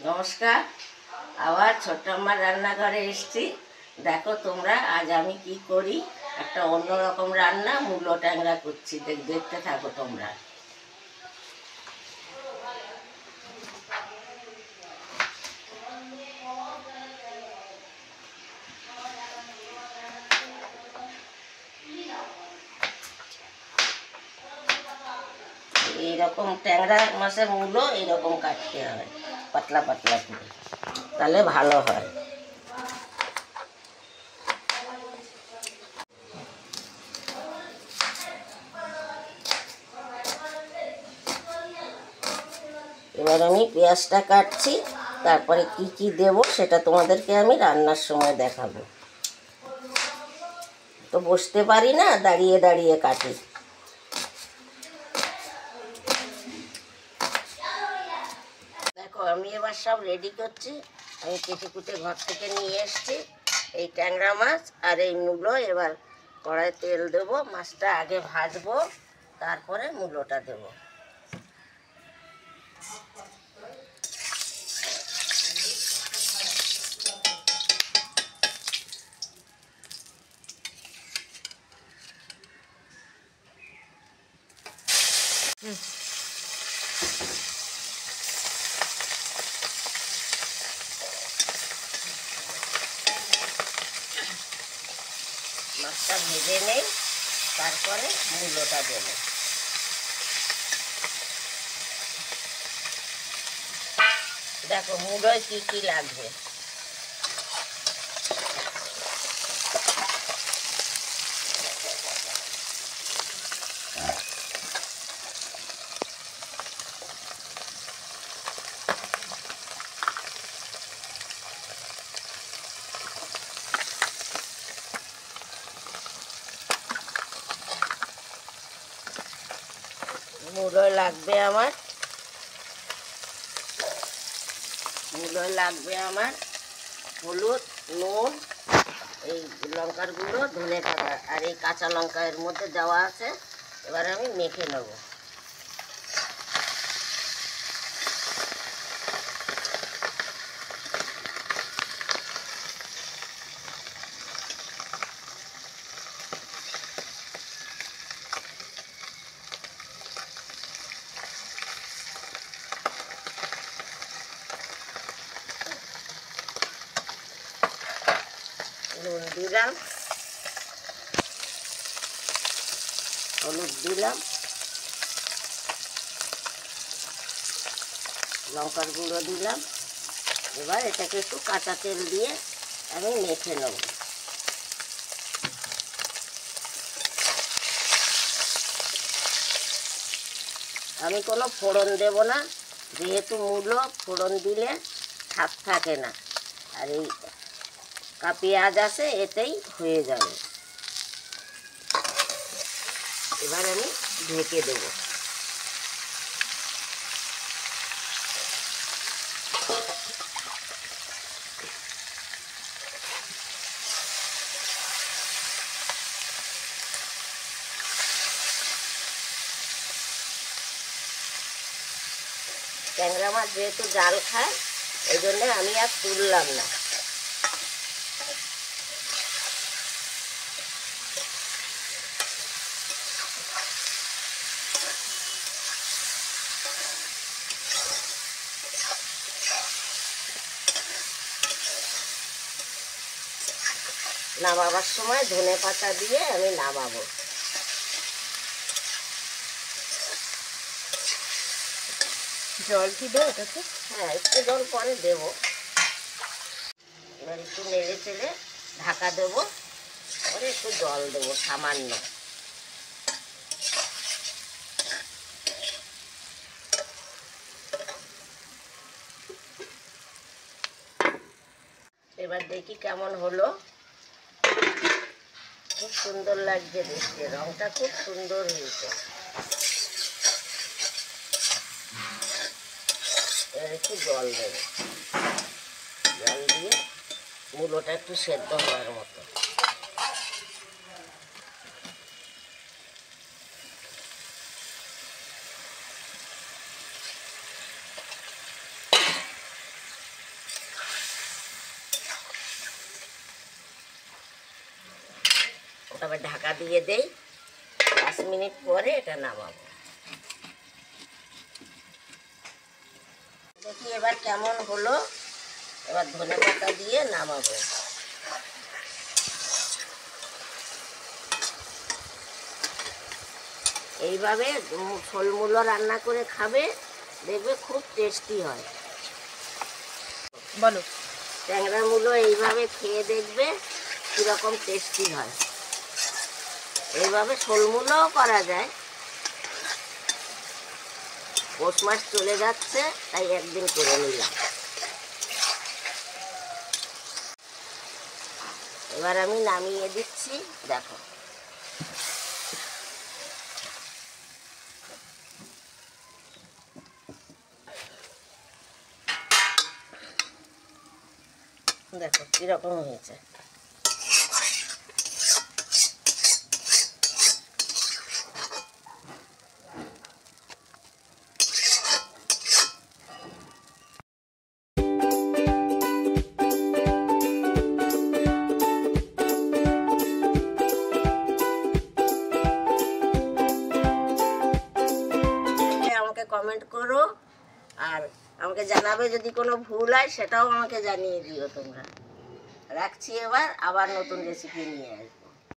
নমস্কার, আবার ছোট্ট আমার রান্নাঘরে এসেছি। দেখো তোমরা, আজ আমি কি করি। একটা অন্যরকম রান্না, মূলো ট্যাংরা করছি। দেখতে থাকো তোমরা। এইরকম ট্যাংরা মাছের মূলো এইরকম কাটতে হয়, পাতলা পাতলা করে, তাহলে ভালো হয়। এবার আমি পেঁয়াজটা কাটছি, তারপরে কি কি দেব সেটা তোমাদেরকে আমি রান্নার সময় দেখাবো। তো বসতে পারি না, দাঁড়িয়ে দাঁড়িয়ে কাটি। দেখো, আমি এবার সব রেডি করছি। আমি কেটে কুটে ঘর থেকে নিয়ে এসছি এই ট্যাংরা মাছ আর এই মূলো। এবার কড়াই তেল দেবো, মাছটা আগে ভাজবো, তারপরে মূলোটা দেবো। মাছটা ভেজে নেই, তারপরে মূলোটা দেবো। দেখো মূলোয় কি কি লাগবে। মূলোয় লাগবে আমার হলুদ, নুন, এই লঙ্কার গুঁড়ো, ধনে পাতা আর এই কাঁচা লঙ্কা এর মধ্যে দেওয়া আছে। এবার আমি মেখে নেব। নুন দিলাম, হলুদ দিলাম, লঙ্কার গুঁড়ো দিলাম। এবার এটাকে একটু কাঁচা তেল দিয়ে আমি মেখে নেব। আমি কোনো ফোড়ন দেব না, যেহেতু মূলো ফোড়ন দিলে স্বাদ থাকে না। আর এই পেঁয়াজ আছে, এতেই হয়ে যাবে। এবার আমি ঢেকে দেব। ট্যাংরা মাছ যেহেতু জাল খায়, এই জন্য আমি আর তুললাম না। নামাবার সময় ধনে পাতা দিয়ে আমি নামাবো। জল কি দেবো এটাতে? হ্যাঁ, একটু জল পরে দেবো। এবার একটু নেড়ে চেড়ে ঢাকা দেবো, পরে একটু জল দেবো সামান্য। এবার দেখি কেমন হলো। খুব সুন্দর লাগছে দেখতে, রংটা খুব সুন্দর হয়েছে। এবার একটু জল দেবো, জল দিয়ে মূলোটা একটু সেদ্ধ হওয়ার মতো। তবে ঢাকা দিয়ে দেই, 5 মিনিট পরে এটা নামাবো। দেখি এবার কেমন হলো। এবার ধনেপাতা দিয়ে নামাবো। এইভাবে শোল মূলো রান্না করে খাবে, দেখবে খুব টেস্টি হয়। বলো। ট্যাংরা মূলো এইভাবে খেয়ে দেখবে কীরকম টেস্টি হয়। এইভাবে শোল মূলোও করা যায়। পৌষ মাস চলে যাচ্ছে, তাই একদিন করে নিলাম। এবার আমি নামিয়ে দিচ্ছি, দেখো। দেখো কিরকম হয়েছে। আমাকে কমেন্ট করো, আর আমাকে জানাবে যদি কোনো ভুল হয়, সেটাও আমাকে জানিয়ে দিও তোমরা। রাখছি, এবার আবার নতুন রেসিপি নিয়ে আসবো।